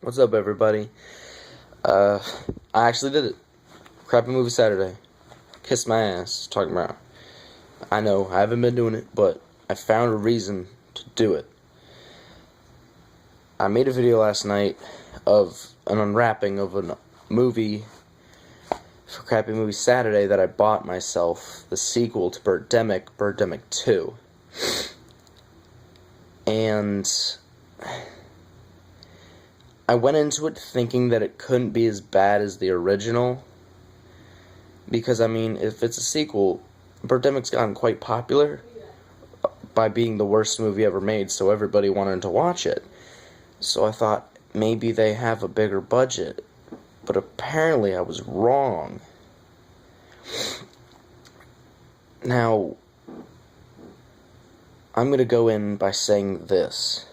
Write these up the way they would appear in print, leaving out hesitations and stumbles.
What's up, everybody? I actually did it. Crappy Movie Saturday. Kiss my ass. Talking about. I know, I haven't been doing it, but I found a reason to do it. I made a video last night of an unwrapping of a movie for Crappy Movie Saturday that I bought myself, the sequel to Birdemic 2. And I went into it thinking that it couldn't be as bad as the original, because, I mean, if it's a sequel, Birdemic's gotten quite popular by being the worst movie ever made, so everybody wanted to watch it. So I thought maybe they have a bigger budget, but apparently I was wrong. Now, I'm going to go in by saying this.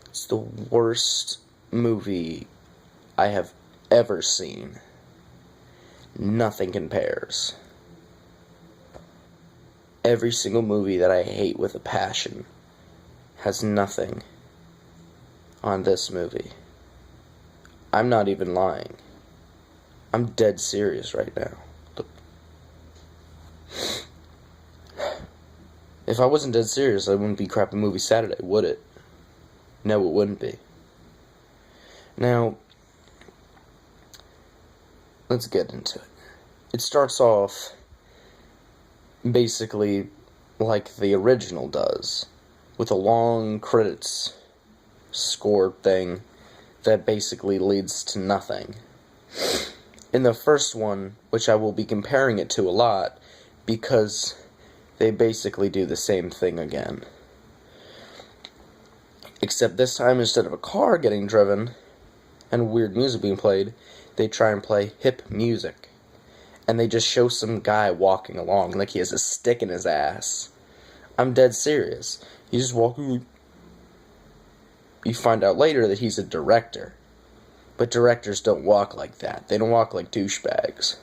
It's the worst movie I have ever seen. Nothing compares. Every single movie that I hate with a passion has nothing on this movie. I'm not even lying. I'm dead serious right now. Look. If I wasn't dead serious, I wouldn't be Crappy Movie Saturday, would it? No, it wouldn't be. Now, let's get into it. It starts off basically like the original does, with a long credits score thing that basically leads to nothing. In the first one, which I will be comparing it to a lot, because they basically do the same thing again. Except this time, instead of a car getting driven and weird music being played, they try and play hip music. And they just show some guy walking along like he has a stick in his ass. I'm dead serious. He's just walking. You find out later that he's a director. But directors don't walk like that. They don't walk like douchebags.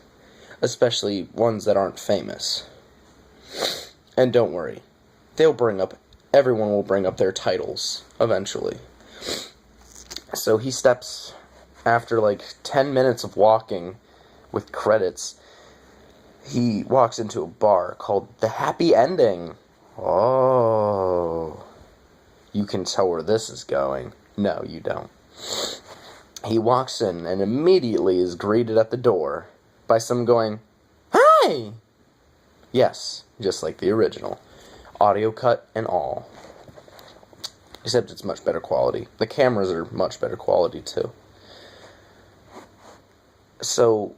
Especially ones that aren't famous. And don't worry. Everyone will bring up their titles eventually. So he steps, after like 10 minutes of walking with credits, he walks into a bar called The Happy Ending. Oh, you can tell where this is going. No, you don't. He walks in and immediately is greeted at the door by someone going, "Hi!" Yes, just like the original. Audio cut and all. Except it's much better quality. The cameras are much better quality too. So,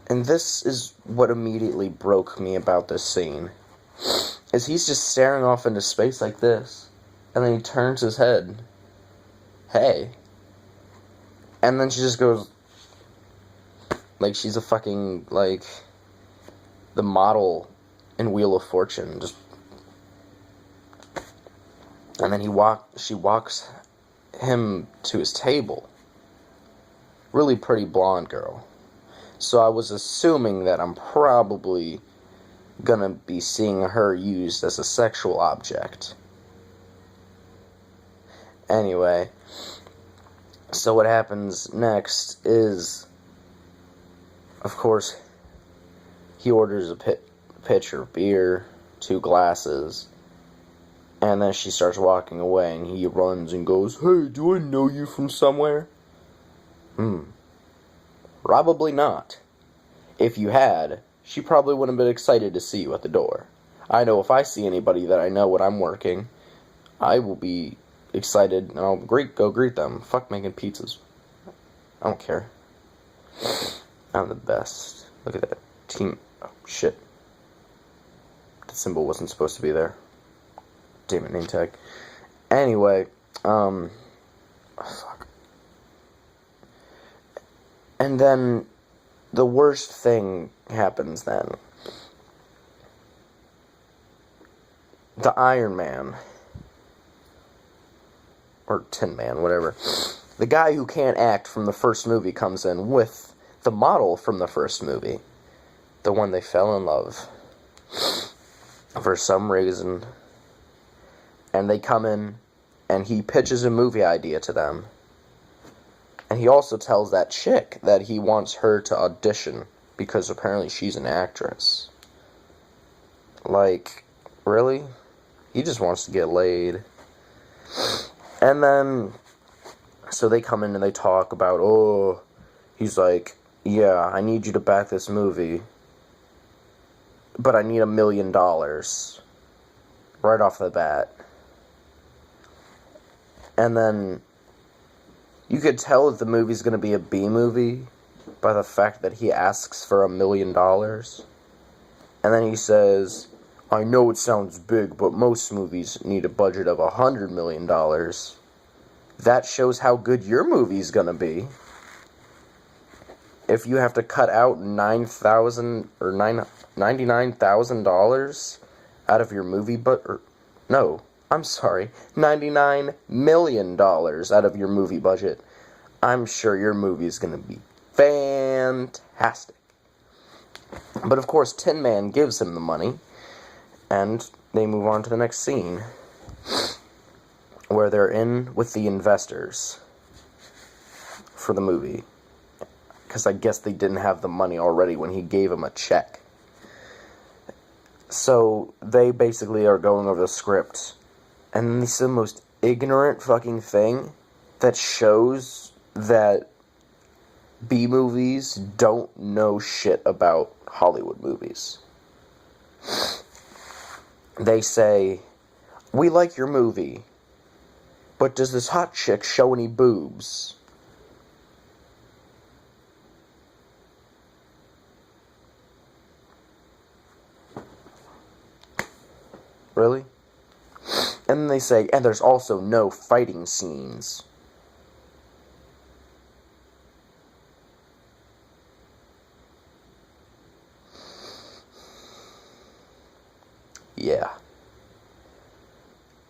and this is what immediately broke me about this scene, is he's just staring off into space like this, and then he turns his head, "Hey," and then she just goes, like she's a fucking, like, the model in Wheel of Fortune, just, and then she walks him to his table. Really pretty blonde girl. So I was assuming that I'm probably gonna be seeing her used as a sexual object. Anyway, so what happens next is, of course, he orders a pitcher of beer, 2 glasses, and then she starts walking away, and he runs and goes, "Hey, do I know you from somewhere?" Probably not. If you had, she probably wouldn't have been excited to see you at the door. I know if I see anybody that I know when I'm working, I will be excited, and I'll go greet them. Fuck making pizzas. I don't care. I'm the best. Look at that. Team. Oh, shit. The symbol wasn't supposed to be there. Damn it, name tag. Anyway, oh, fuck. And then the worst thing happens then. The Iron Man, or Tin Man, whatever, the guy who can't act from the first movie comes in with the model from the first movie, the one they fell in love for some reason, and they come in and he pitches a movie idea to them, And he also tells that chick that he wants her to audition because apparently she's an actress. Like, really? He just wants to get laid. And then, so they come in and they talk about, oh, he's like, yeah, I need you to back this movie, but I need $1 million right off the bat. And then you could tell that the movie's going to be a B movie by the fact that he asks for $1 million. And then he says, I know it sounds big, but most movies need a budget of $100 million. That shows how good your movie's going to be. If you have to cut out $99,000 out of your movie, $99 million out of your movie budget, I'm sure your movie is going to be fantastic. But of course, Tin Man gives him the money, and they move on to the next scene, where they're in with the investors for the movie. Because I guess they didn't have the money already when he gave him a check. So they basically are going over the script, and this is the most ignorant fucking thing that shows that B-movies don't know shit about Hollywood movies. They say, we like your movie, but does this hot chick show any boobs? Really? And then they say, and there's also no fighting scenes. Yeah.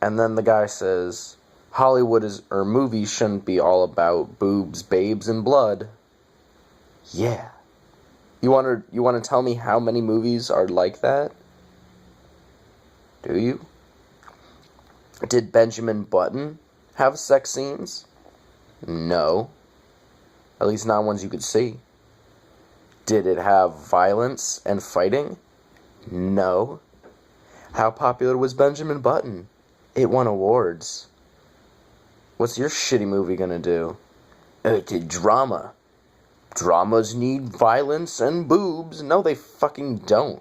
And then the guy says, movies shouldn't be all about boobs, babes, and blood. Yeah. You want to tell me how many movies are like that? Do you? Did Benjamin Button have sex scenes? No. At least not ones you could see. Did it have violence and fighting? No. How popular was Benjamin Button? It won awards. What's your shitty movie gonna do? It did drama. Dramas need violence and boobs. No, they fucking don't.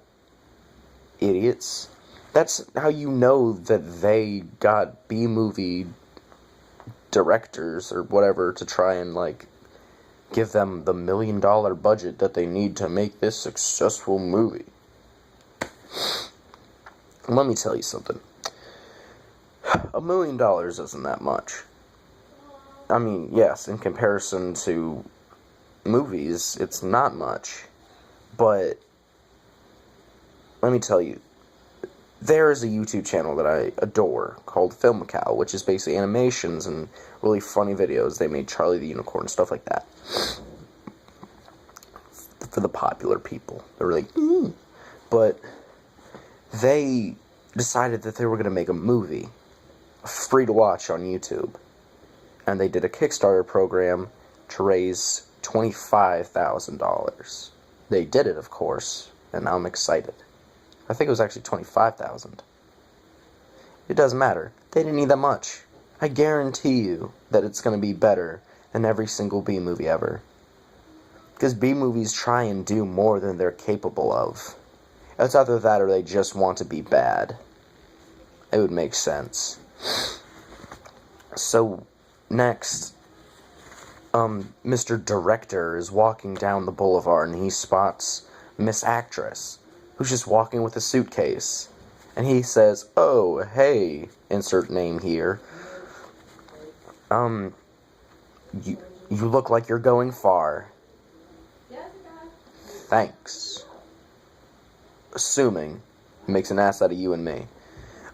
Idiots. That's how you know that they got B-movie directors or whatever to try and, like, give them the $1 million budget that they need to make this successful movie. Let me tell you something. $1 million isn't that much. I mean, yes, in comparison to movies, it's not much. But let me tell you, there is a YouTube channel that I adore called Film Cow, which is basically animations and really funny videos. They made Charlie the Unicorn and stuff like that. For the popular people. They're really, But they decided that they were going to make a movie, free to watch on YouTube. And they did a Kickstarter program to raise $25,000. They did it, of course, and I'm excited. I think it was actually $25,000. It doesn't matter. They didn't need that much. I guarantee you that it's going to be better than every single B movie ever. Because B movies try and do more than they're capable of. It's either that or they just want to be bad. It would make sense. So, next, Mr. Director is walking down the boulevard and he spots Miss Actress, who's just walking with a suitcase. And he says, oh, hey, insert name here. You look like you're going far. Thanks. Assuming he makes an ass out of you and me.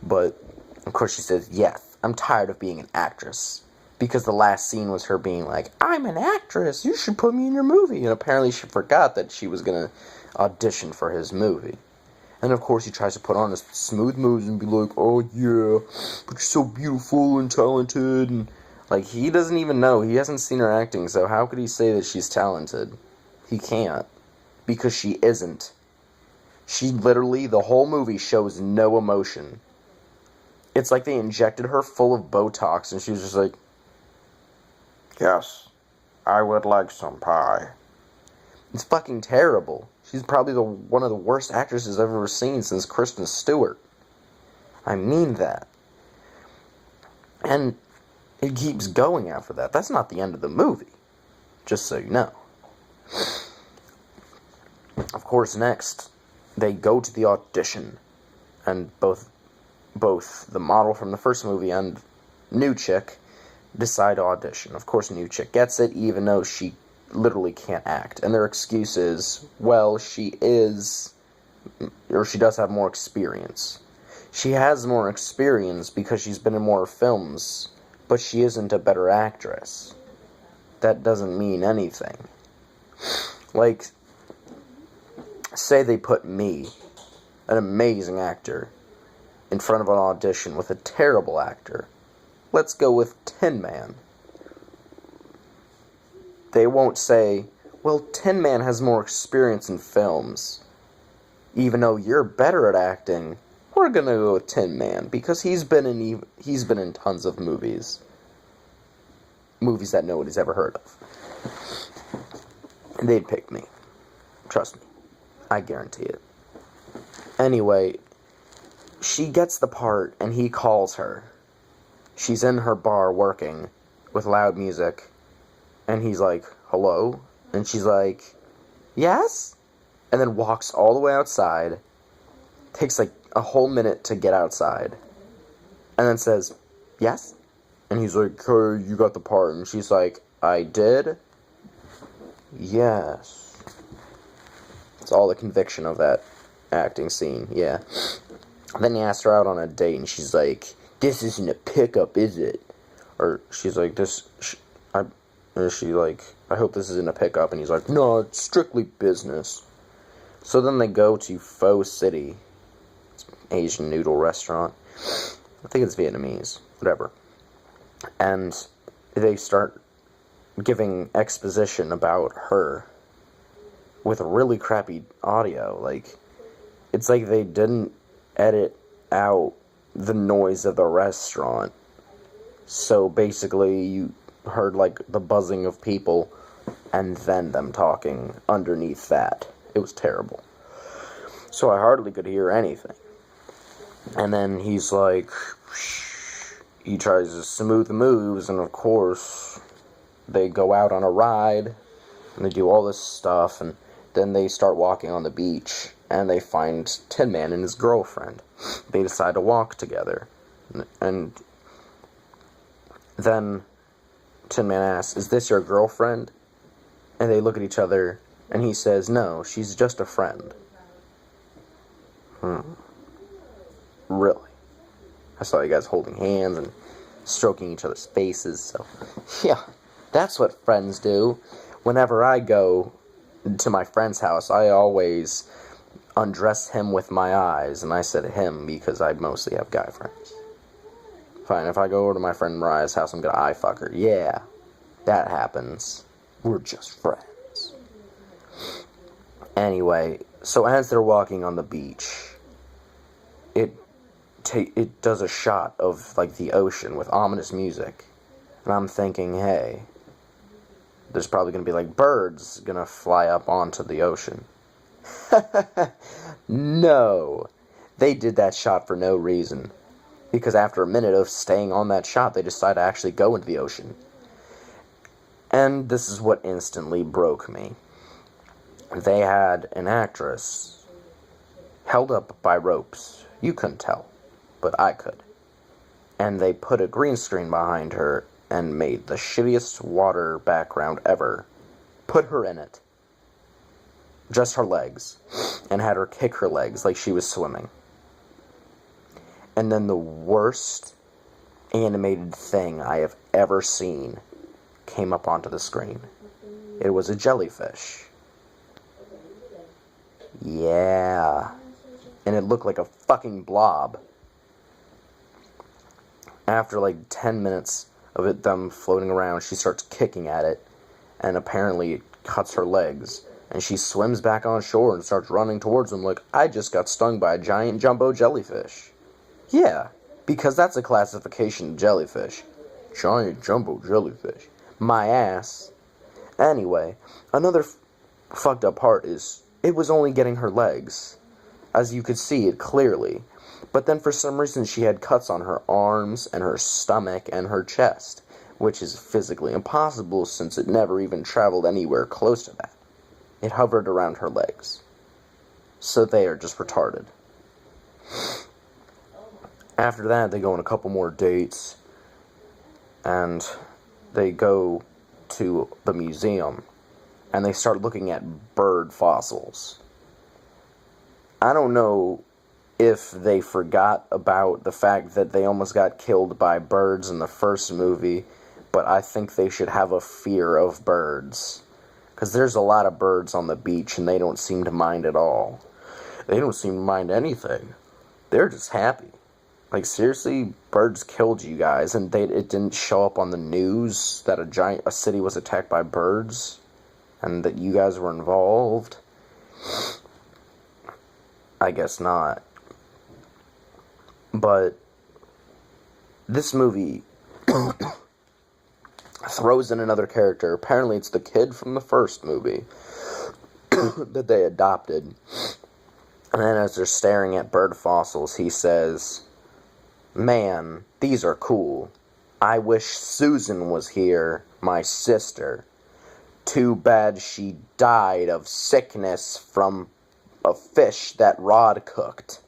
But, of course, she says, yes, I'm tired of being an actress. Because the last scene was her being like, I'm an actress, you should put me in your movie. And apparently she forgot that she was going to audition for his movie. And of course he tries to put on his smooth moves and be like, oh yeah, but you're so beautiful and talented, and Like, he doesn't even know. He hasn't seen her acting, so how could he say that she's talented? He can't. Because she isn't. She literally, the whole movie shows no emotion. It's like they injected her full of Botox, and she was just like, yes, I would like some pie. It's fucking terrible. She's probably one of the worst actresses I've ever seen since Kristen Stewart. I mean that. And it keeps going after that. That's not the end of the movie. Just so you know. Of course, next, they go to the audition. And both the model from the first movie and new chick decide to audition. Of course, new chick gets it, even though she literally can't act. And their excuse is, well, she does have more experience. She has more experience because she's been in more films, but she isn't a better actress. That doesn't mean anything. Like, say they put me, an amazing actor, in front of an audition with a terrible actor. Let's go with Tin Man. They won't say, well, Tin Man has more experience in films. Even though you're better at acting, we're gonna go with Tin Man, because he's been in tons of movies. Movies that nobody's ever heard of. And they'd pick me. Trust me. I guarantee it. Anyway, she gets the part, and he calls her. She's in her bar working with loud music, and he's like, hello? And she's like, yes? And then walks all the way outside, takes like a whole minute to get outside, and then says, yes? And he's like, hey, you got the part. And she's like, I did? Yes. It's all the conviction of that acting scene, yeah. Then he asked her out on a date, and she's like, this isn't a pickup, is it? Or she's like, I hope this isn't a pickup. And he's like, no, it's strictly business. So then they go to Pho City. It's an Asian noodle restaurant. I think it's Vietnamese. Whatever. And they start giving exposition about her with really crappy audio. Like, it's like they didn't edit out the noise of the restaurant. So basically you heard like the buzzing of people and then them talking underneath that. It was terrible. So I hardly could hear anything. And then he's like, he tries to smooth the moves, and of course they go out on a ride and they do all this stuff, and then they start walking on the beach, and they find Tin Man and his girlfriend. They decide to walk together. And then Tin Man asks, is this your girlfriend? And they look at each other, and he says, no, she's just a friend. Really? I saw you guys holding hands and stroking each other's faces, so yeah, that's what friends do. Whenever I go to my friend's house, I always undress him with my eyes, and I said him because I mostly have guy friends. Fine, if I go over to my friend Mariah's house, I'm gonna eye fuck her. Yeah, that happens. We're just friends. Anyway, so as they're walking on the beach, it does a shot of like the ocean with ominous music, and I'm thinking, hey, there's probably gonna be like birds gonna fly up onto the ocean. No, they did that shot for no reason, because after a minute of staying on that shot, they decided to actually go into the ocean. And this is what instantly broke me. They had an actress held up by ropes. You couldn't tell, but I could. And they put a green screen behind her and made the shittiest water background ever. Put her in it. Just her legs. And had her kick her legs like she was swimming. And then the worst animated thing I have ever seen came up onto the screen. It was a jellyfish. Yeah. And it looked like a fucking blob. After like 10 minutes of them floating around, she starts kicking at it, and apparently it cuts her legs. And she swims back on shore and starts running towards them like, I just got stung by a giant jumbo jellyfish. Yeah, because that's a classification of jellyfish. Giant jumbo jellyfish. My ass. Anyway, another fucked up part is, it was only getting her legs, as you could see it clearly. But then for some reason she had cuts on her arms and her stomach and her chest, which is physically impossible since it never even traveled anywhere close to that. It hovered around her legs. So they are just retarded. After that, they go on a couple more dates, and they go to the museum, and they start looking at bird fossils. I don't know if they forgot about the fact that they almost got killed by birds in the first movie, but I think they should have a fear of birds. Because there's a lot of birds on the beach, and they don't seem to mind at all. They don't seem to mind anything. They're just happy. Like, seriously, birds killed you guys, and it didn't show up on the news that a city was attacked by birds, and that you guys were involved? I guess not. But this movie throws in another character. Apparently it's the kid from the first movie that they adopted. And then as they're staring at bird fossils, he says, Man, these are cool. I wish Susan was here, my sister. Too bad she died of sickness from a fish that Rod cooked.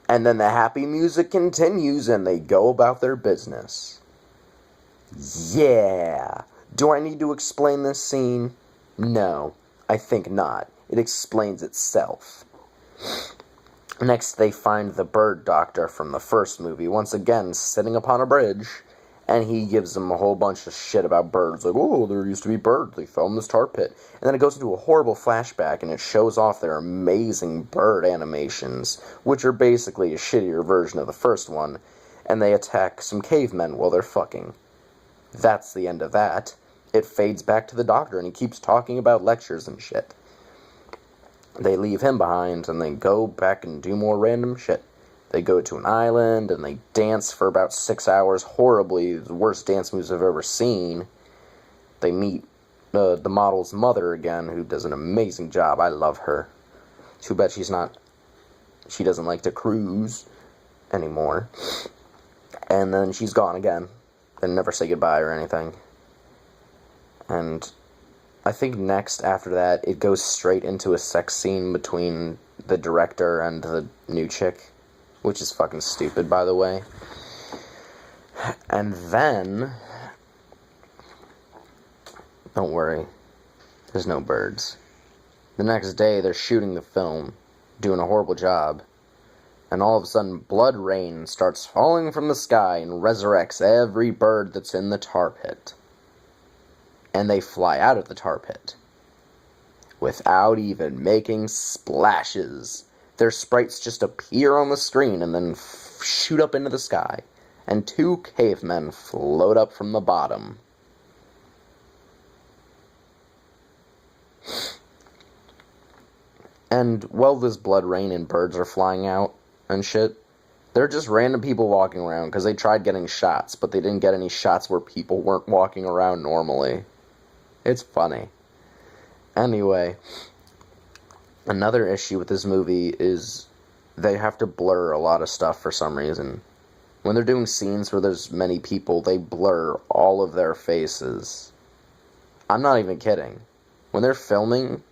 And then the happy music continues and they go about their business. Yeah. Do I need to explain this scene? No, I think not. It explains itself. Next, they find the bird doctor from the first movie, once again sitting upon a bridge, and he gives them a whole bunch of shit about birds. Like, oh, there used to be birds. They fell in this tar pit. And then it goes into a horrible flashback, and it shows off their amazing bird animations, which are basically a shittier version of the first one, and they attack some cavemen while they're fucking. That's the end of that. It fades back to the doctor, and he keeps talking about lectures and shit. They leave him behind, and they go back and do more random shit. They go to an island, and they dance for about 6 hours, horribly, the worst dance moves I've ever seen. They meet the model's mother again, who does an amazing job. I love her. Too bad she doesn't like to cruise anymore. And then she's gone again. They never say goodbye or anything. And I think next, after that, it goes straight into a sex scene between the director and the new chick, which is fucking stupid, by the way. And then, don't worry, there's no birds. The next day, they're shooting the film, doing a horrible job, and all of a sudden, blood rain starts falling from the sky and resurrects every bird that's in the tar pit. And they fly out of the tar pit without even making splashes. Their sprites just appear on the screen and then shoot up into the sky, and 2 cavemen float up from the bottom. And while this blood rain and birds are flying out and shit, they're just random people walking around because they tried getting shots, but they didn't get any shots where people weren't walking around normally. It's funny. Anyway, another issue with this movie is they have to blur a lot of stuff for some reason. When they're doing scenes where there's many people, they blur all of their faces. I'm not even kidding. When they're filming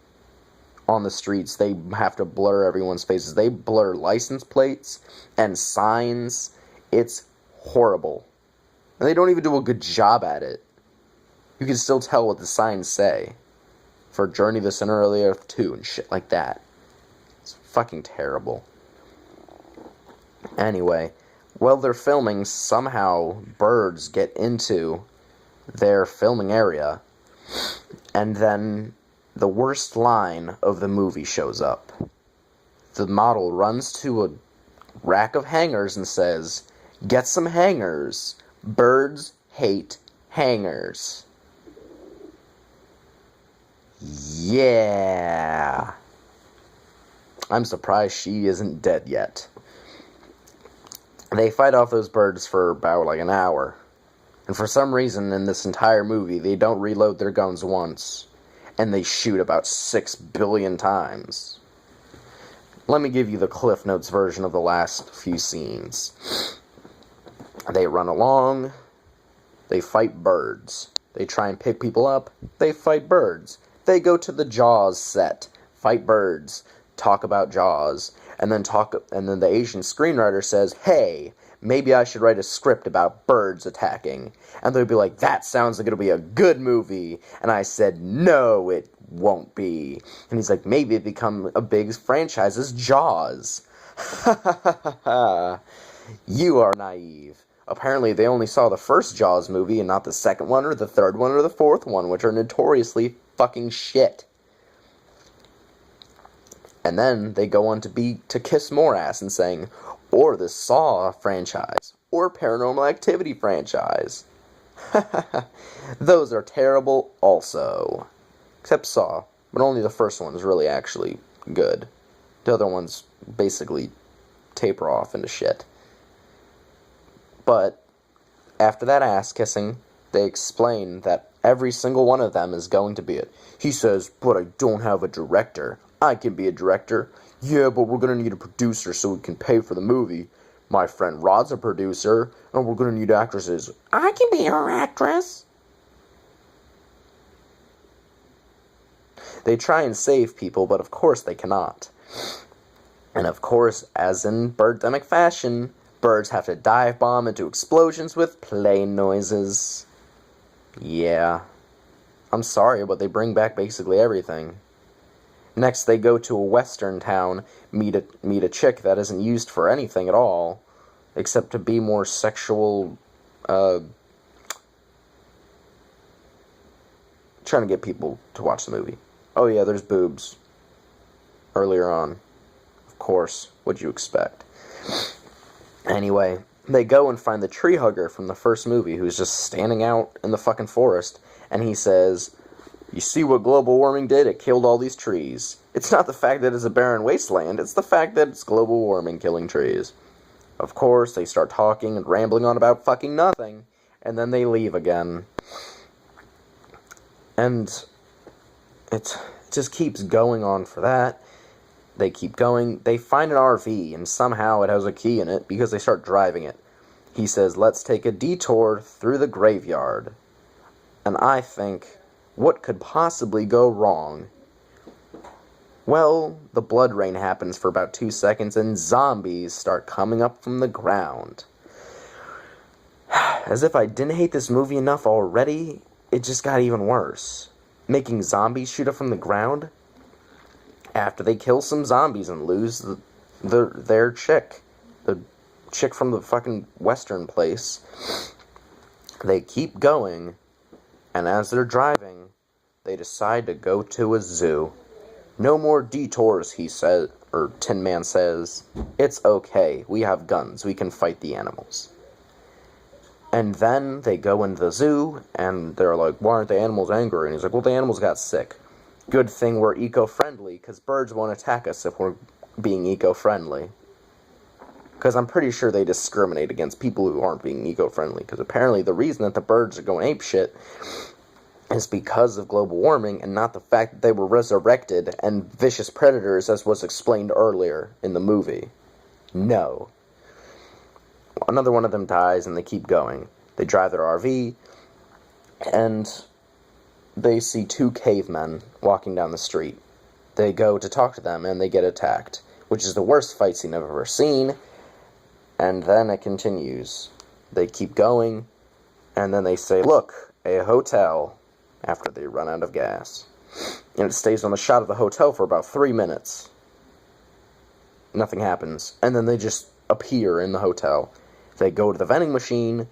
on the streets, they have to blur everyone's faces. They blur license plates and signs. It's horrible. And they don't even do a good job at it. You can still tell what the signs say. For Journey to the Center of the Earth 2 and shit like that. It's fucking terrible. Anyway, while they're filming, somehow birds get into their filming area. And then the worst line of the movie shows up. The model runs to a rack of hangers and says, Get some hangers. Birds hate hangers. Yeah. I'm surprised she isn't dead yet. They fight off those birds for about like an hour. And for some reason in this entire movie, they don't reload their guns once. And they shoot about 6 billion times. Let me give you the Cliff Notes version of the last few scenes. They run along. They fight birds. They try and pick people up. They fight birds. They go to the Jaws set. Fight birds. Talk about Jaws. And then the Asian screenwriter says, hey, maybe I should write a script about birds attacking. And they'll be like, that sounds like it'll be a good movie. And I said, no, it won't be. And he's like, maybe it become a big franchise as Jaws. Ha ha ha ha. You are naive. Apparently they only saw the first Jaws movie and not the second one or the third one or the fourth one, which are notoriously fucking shit. And then they go on to kiss more ass and saying, or the Saw franchise, or Paranormal Activity franchise. Those are terrible also. Except Saw, but only the first one is really actually good. The other ones basically taper off into shit. But after that ass kissing, they explain that every single one of them is going to be it. He says, but I don't have a director. I can be a director. Yeah, but we're going to need a producer so we can pay for the movie. My friend Rod's a producer, and we're going to need actresses. I can be her actress. They try and save people, but of course they cannot. And of course, as in Birdemic fashion, birds have to dive bomb into explosions with plane noises. Yeah. I'm sorry, but they bring back basically everything. Next, they go to a western town, meet a chick that isn't used for anything at all, except to be more sexual, trying to get people to watch the movie. Oh yeah, there's boobs. Earlier on. Of course, what'd you expect? Anyway, they go and find the tree hugger from the first movie, who's just standing out in the fucking forest, and he says, you see what global warming did? It killed all these trees. It's not the fact that it's a barren wasteland, it's the fact that it's global warming killing trees. Of course, they start talking and rambling on about fucking nothing, and then they leave again. And it just keeps going on for that. They keep going. They find an RV, and somehow it has a key in it because they start driving it. He says, let's take a detour through the graveyard. And I think, what could possibly go wrong? Well, the blood rain happens for about 2 seconds, and zombies start coming up from the ground. As if I didn't hate this movie enough already, it just got even worse. Making zombies shoot up from the ground? After they kill some zombies and lose their chick. The chick from the fucking western place. They keep going, and as they're driving, they decide to go to a zoo. No more detours, he says, or Tin Man says. It's okay, we have guns, we can fight the animals. And then they go into the zoo, and they're like, why aren't the animals angry? And he's like, well, the animals got sick. Good thing we're eco-friendly, because birds won't attack us if we're being eco-friendly. Because I'm pretty sure they discriminate against people who aren't being eco-friendly, because apparently the reason that the birds are going apeshit is because of global warming, and not the fact that they were resurrected and vicious predators, as was explained earlier in the movie. No. Another one of them dies, and they keep going. They drive their RV, and they see 2 cavemen walking down the street. They go to talk to them, and they get attacked, which is the worst fight scene I've ever seen. And then it continues. They keep going, and then they say, look, a hotel, after they run out of gas. And it stays on the shot of the hotel for about 3 minutes. Nothing happens. And then they just appear in the hotel. They go to the vending machine,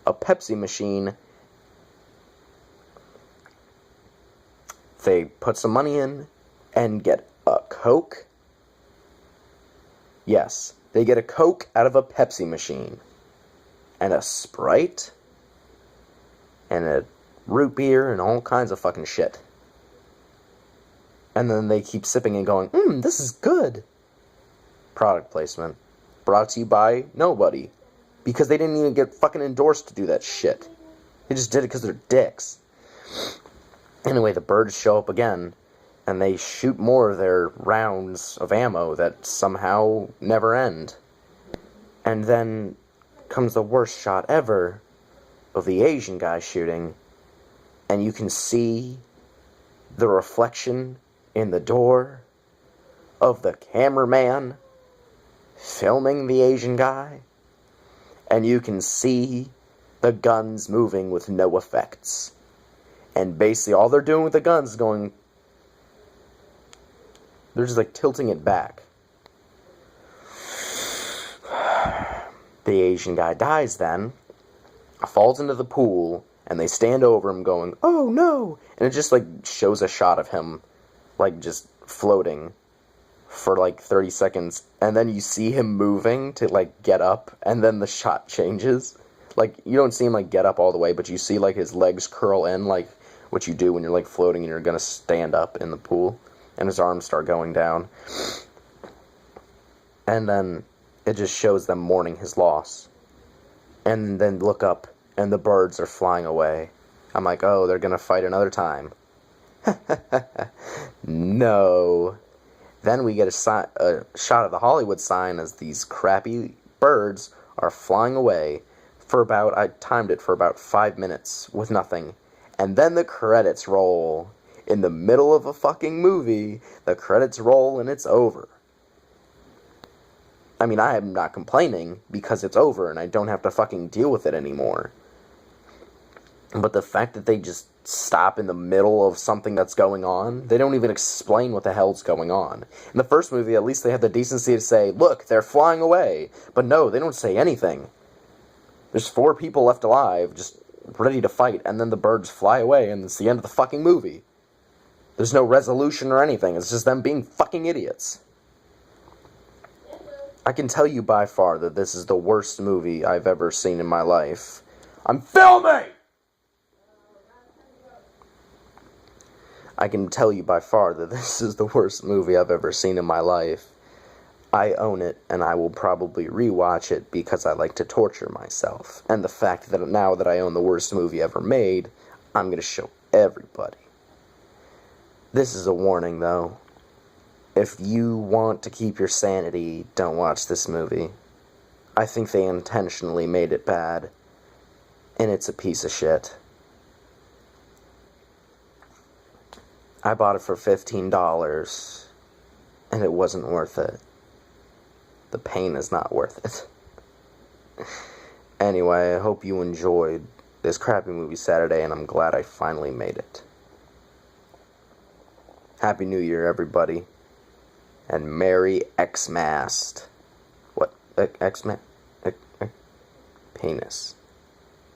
a Pepsi machine. They put some money in and get a Coke. Yes, they get a Coke out of a Pepsi machine. and a Sprite and a root beer and all kinds of fucking shit. And then they keep sipping and going, this is good. Product placement. Brought to you by nobody. Because they didn't even get fucking endorsed to do that shit. They just did it because they're dicks. Anyway, the birds show up again, and they shoot more of their rounds of ammo that somehow never end. And then comes the worst shot ever of the Asian guy shooting, and you can see the reflection in the door of the cameraman filming the Asian guy, and you can see the guns moving with no effects. And basically all they're doing with the guns is going, they're just like tilting it back. The Asian guy dies then, falls into the pool, and they stand over him going, oh no! And it just like shows a shot of him like just floating for like 30 seconds, and then you see him moving to like get up, and then the shot changes. Like, you don't see him like get up all the way, but you see like his legs curl in, like what you do when you're like floating and you're gonna stand up in the pool, and his arms start going down. And then it just shows them mourning his loss. And then look up, and the birds are flying away. I'm like, oh, they're gonna fight another time. No. Then we get a shot of the Hollywood sign as these crappy birds are flying away for about, I timed it for about 5 minutes with nothing. And then the credits roll. In the middle of a fucking movie, the credits roll and it's over. I mean, I am not complaining because it's over and I don't have to fucking deal with it anymore. But the fact that they just stop in the middle of something that's going on, they don't even explain what the hell's going on. In the first movie, at least they had the decency to say, look, they're flying away. But no, they don't say anything. There's 4 people left alive, just ready to fight, and then the birds fly away, and it's the end of the fucking movie. There's no resolution or anything, it's just them being fucking idiots. I can tell you by far that this is the worst movie I've ever seen in my life. I'm filming! I can tell you by far that this is the worst movie I've ever seen in my life. I own it, and I will probably rewatch it because I like to torture myself. And the fact that now that I own the worst movie ever made, I'm going to show everybody. This is a warning, though. If you want to keep your sanity, don't watch this movie. I think they intentionally made it bad, and it's a piece of shit. I bought it for $15, and it wasn't worth it. The pain is not worth it. Anyway, I hope you enjoyed this crappy movie Saturday, and I'm glad I finally made it. Happy New Year, everybody. And Merry Xmas. What? Xmas? Penis.